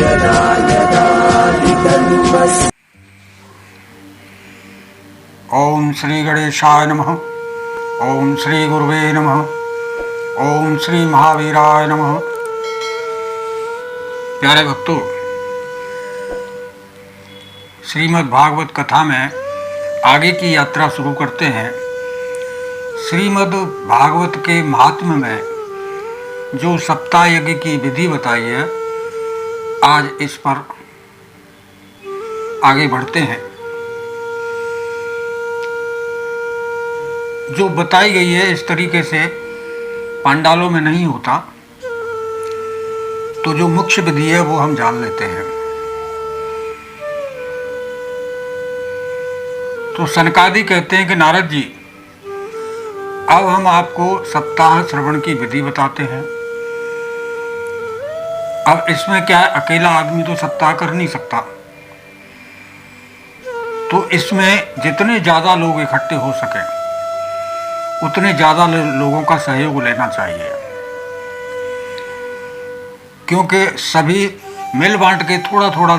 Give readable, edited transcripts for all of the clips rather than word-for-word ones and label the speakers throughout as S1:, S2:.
S1: यदा यदा हि धर्मस्य।
S2: ओम श्री गणेशाय नमः। ओम श्री गुरुवे नमः। ओम श्री महावीराय नमः। प्यारे भक्तों, श्रीमद् भागवत कथा में आगे की यात्रा शुरू करते हैं। श्रीमद् भागवत के महात्म्य में जो सप्ताह यज्ञ की विधि बताई है, आज इस पर आगे बढ़ते हैं। जो बताई गई है इस तरीके से पांडालों में नहीं होता, तो जो मुख्य विधि है वो हम जान लेते हैं। तो सनकादि कहते हैं कि नारद जी, अब हम आपको सप्ताह श्रवण की विधि बताते हैं। अब इसमें क्या है, अकेला आदमी तो सप्ताह कर नहीं सकता, तो इसमें जितने ज़्यादा लोग इकट्ठे हो सके उतने ज़्यादा लोगों का सहयोग लेना चाहिए, क्योंकि सभी मिल बांट के थोड़ा थोड़ा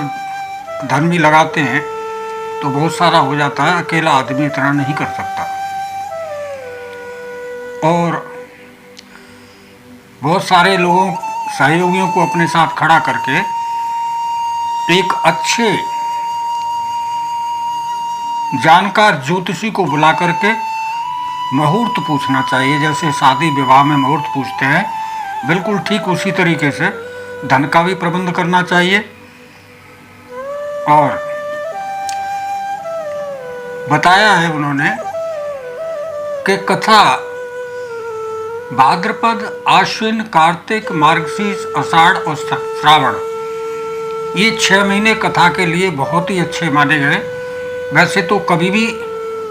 S2: धन भी लगाते हैं तो बहुत सारा हो जाता है। अकेला आदमी इतना नहीं कर सकता। और बहुत सारे लोगों सहयोगियों को अपने साथ खड़ा करके एक अच्छे जानकार ज्योतिषी को बुला करके मुहूर्त पूछना चाहिए। जैसे शादी विवाह में मुहूर्त पूछते हैं, बिल्कुल ठीक उसी तरीके से धन का भी प्रबंध करना चाहिए। और बताया है उन्होंने कि कथा भाद्रपद, आश्विन, कार्तिक, मार्गशीर्ष, आषाढ़ और श्रावण, ये 6 महीने कथा के लिए बहुत ही अच्छे माने गए। वैसे तो कभी भी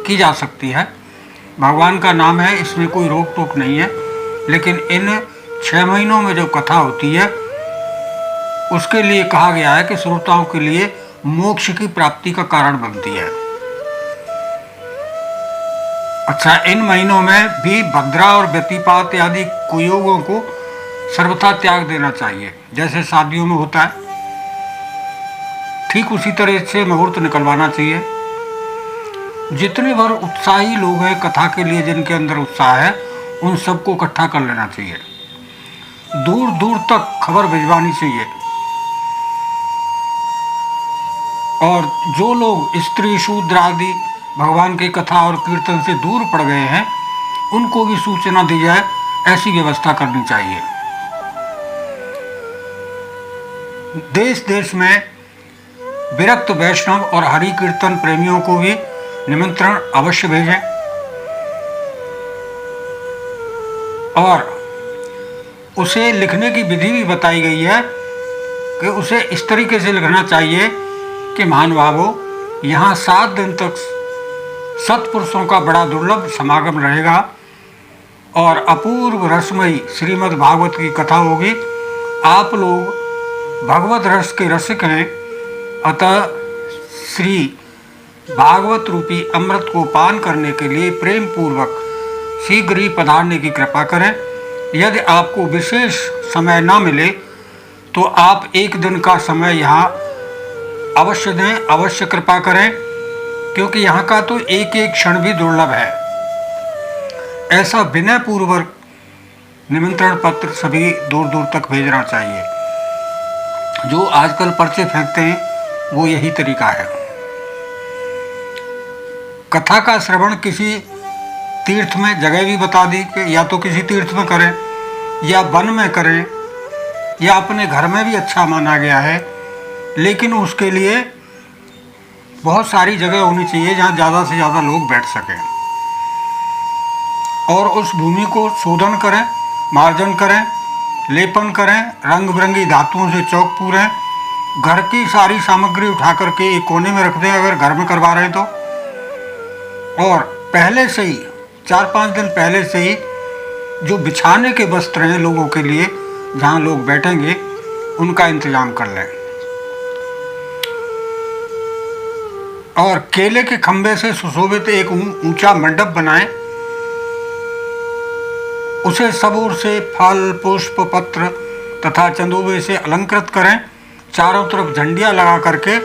S2: की जा सकती है, भगवान का नाम है, इसमें कोई रोक टोक नहीं है, लेकिन इन 6 महीनों में जो कथा होती है उसके लिए कहा गया है कि श्रोताओं के लिए मोक्ष की प्राप्ति का कारण बनती है। अच्छा, इन महीनों में भी भद्रा और व्यतिपात आदि कुयोगों को सर्वथा त्याग देना चाहिए, जैसे शादियों में होता है, ठीक उसी तरह से मुहूर्त निकलवाना चाहिए। जितने भर उत्साही लोग हैं कथा के लिए, जिनके अंदर उत्साह है, उन सबको इकट्ठा कर लेना चाहिए। दूर दूर तक खबर भिजवानी चाहिए। और जो लोग स्त्री शूद्र आदि भगवान की कथा और कीर्तन से दूर पड़ गए हैं, उनको भी सूचना दी जाए, ऐसी व्यवस्था करनी चाहिए। देश देश में विरक्त वैष्णव और हरि कीर्तन प्रेमियों को भी निमंत्रण अवश्य भेजें। और उसे लिखने की विधि भी बताई गई है कि उसे इस तरीके से लिखना चाहिए कि महानुभावों, यहाँ 7 दिन तक सत्पुरुषों का बड़ा दुर्लभ समागम रहेगा और अपूर्व रसमयी श्रीमद् भागवत की कथा होगी। आप लोग भगवत रस के रसिक हैं, अतः श्री भागवत रूपी अमृत को पान करने के लिए प्रेम पूर्वक शीघ्र ही पधारने की कृपा करें। यदि आपको विशेष समय न मिले तो आप 1 दिन का समय यहाँ अवश्य दें, अवश्य कृपा करें, क्योंकि यहाँ का तो एक एक क्षण भी दुर्लभ है। ऐसा विनय पूर्वक निमंत्रण पत्र सभी दूर दूर तक भेजना चाहिए। जो आजकल पर्चे फेंकते हैं वो यही तरीका है। कथा का श्रवण किसी तीर्थ में जगह भी बता दी कि या तो किसी तीर्थ में करें या वन में करें या अपने घर में भी अच्छा माना गया है, लेकिन उसके लिए बहुत सारी जगह होनी चाहिए जहाँ ज़्यादा से ज़्यादा लोग बैठ सकें। और उस भूमि को शोधन करें, मार्जन करें, लेपन करें, रंग बिरंगी धातुओं से चौक पूरें, घर की सारी सामग्री उठा करके एक कोने में रख दें अगर घर में करवा रहे हैं तो। और पहले से ही 4-5 दिन पहले से ही जो बिछाने के वस्त्र हैं लोगों के लिए, जहाँ लोग बैठेंगे, उनका इंतजाम कर लें। और केले के खंभे से सुशोभित एक ऊंचा मंडप बनाएं, उसे सब ओर से फल, पुष्प, पत्र तथा चंदोबे से अलंकृत करें। चारों तरफ झंडियाँ लगा करके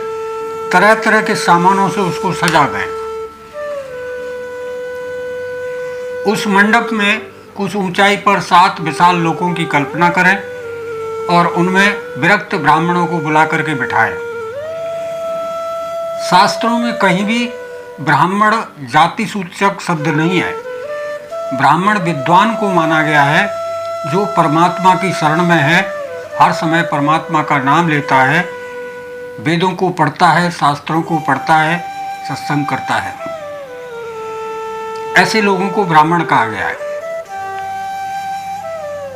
S2: तरह तरह के सामानों से उसको सजा दें। उस मंडप में कुछ ऊंचाई पर 7 विशाल लोगों की कल्पना करें और उनमें विरक्त ब्राह्मणों को बुला करके बिठाएं। शास्त्रों में कहीं भी ब्राह्मण जाति सूचक शब्द नहीं है। ब्राह्मण विद्वान को माना गया है जो परमात्मा की शरण में है, हर समय परमात्मा का नाम लेता है, वेदों को पढ़ता है, शास्त्रों को पढ़ता है, सत्संग करता है। ऐसे लोगों को ब्राह्मण कहा गया है।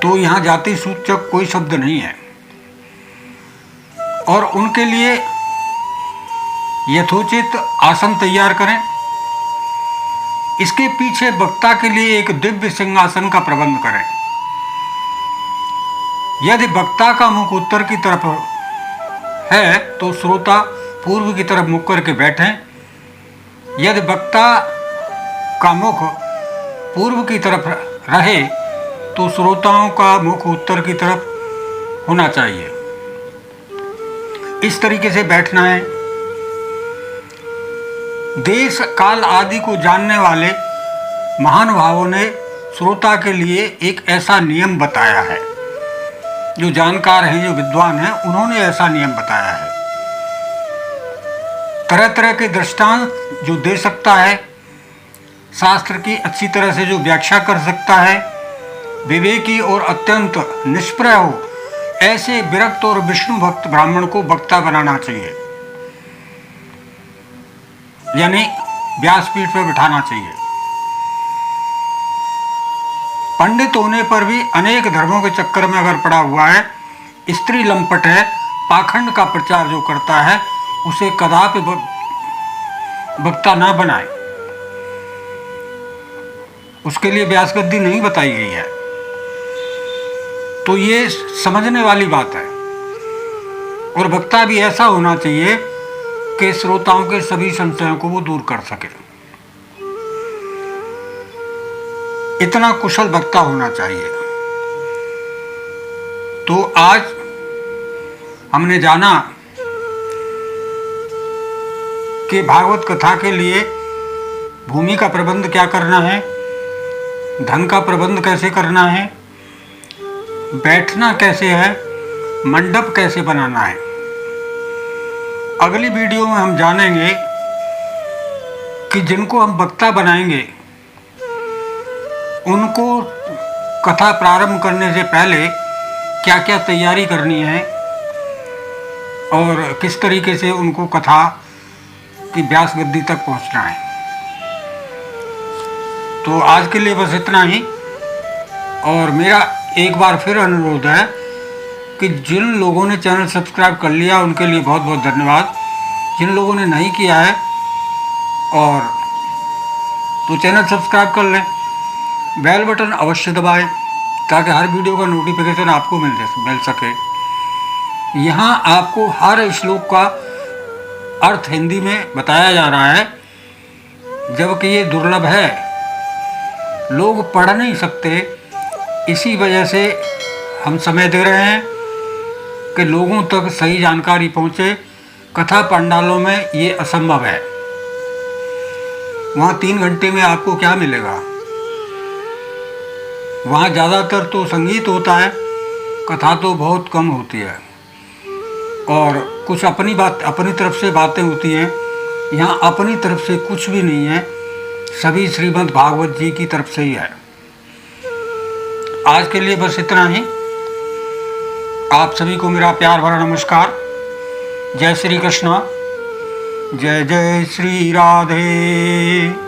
S2: तो यहाँ जाति सूचक कोई शब्द नहीं है। और उनके लिए यथोचित आसन तैयार करें। इसके पीछे वक्ता के लिए एक दिव्य सिंहासन का प्रबंध करें। यदि वक्ता का मुख उत्तर की तरफ है तो श्रोता पूर्व की तरफ मुख करके बैठें। यदि वक्ता का मुख पूर्व की तरफ रहे तो श्रोताओं का मुख उत्तर की तरफ होना चाहिए। इस तरीके से बैठना है। देश काल आदि को जानने वाले महानुभावों ने श्रोता के लिए एक ऐसा नियम बताया है। जो जानकार हैं, जो विद्वान हैं, उन्होंने ऐसा नियम बताया है। तरह तरह के दृष्टांत जो दे सकता है, शास्त्र की अच्छी तरह से जो व्याख्या कर सकता है, विवेकी और अत्यंत निष्प्रय हो, ऐसे विरक्त और विष्णु भक्त ब्राह्मण को वक्ता बनाना चाहिए, यानी व्यासपीठ पर बिठाना चाहिए। पंडित होने पर भी अनेक धर्मों के चक्कर में अगर पड़ा हुआ है, स्त्री लंपट है, पाखंड का प्रचार जो करता है, उसे कदापि वक्ता ना बनाए। उसके लिए व्यास गद्दी नहीं बताई गई है। तो ये समझने वाली बात है। और वक्ता भी ऐसा होना चाहिए कि श्रोताओं के सभी संशयों को वो दूर कर सके। इतना कुशल वक्ता होना चाहिए। तो आज हमने जाना कि भागवत कथा के लिए भूमि का प्रबंध क्या करना है, धन का प्रबंध कैसे करना है, बैठना कैसे है, मंडप कैसे बनाना है। अगली वीडियो में हम जानेंगे कि जिनको हम वक्ता बनाएंगे उनको कथा प्रारंभ करने से पहले क्या क्या तैयारी करनी है और किस तरीके से उनको कथा की व्यास गद्दी तक पहुंचना है। तो आज के लिए बस इतना ही। और मेरा एक बार फिर अनुरोध है कि जिन लोगों ने चैनल सब्सक्राइब कर लिया उनके लिए बहुत बहुत धन्यवाद। जिन लोगों ने नहीं किया है और तो चैनल सब्सक्राइब कर लें, बेल बटन अवश्य दबाएं ताकि हर वीडियो का नोटिफिकेशन आपको मिल सके। यहाँ आपको हर श्लोक का अर्थ हिंदी में बताया जा रहा है, जबकि ये दुर्लभ है, लोग पढ़ नहीं सकते। इसी वजह से हम समय दे रहे हैं कि लोगों तक सही जानकारी पहुँचे। कथा पंडालों में ये असंभव है। वहाँ 3 घंटे में आपको क्या मिलेगा। वहाँ ज़्यादातर तो संगीत होता है, कथा तो बहुत कम होती है और कुछ अपनी तरफ से बातें होती हैं। यहाँ अपनी तरफ से कुछ भी नहीं है, सभी श्रीमद् भागवत जी की तरफ से ही है। आज के लिए बस इतना ही। आप सभी को मेरा प्यार भरा नमस्कार। जय श्री कृष्ण, जय जय श्री राधे।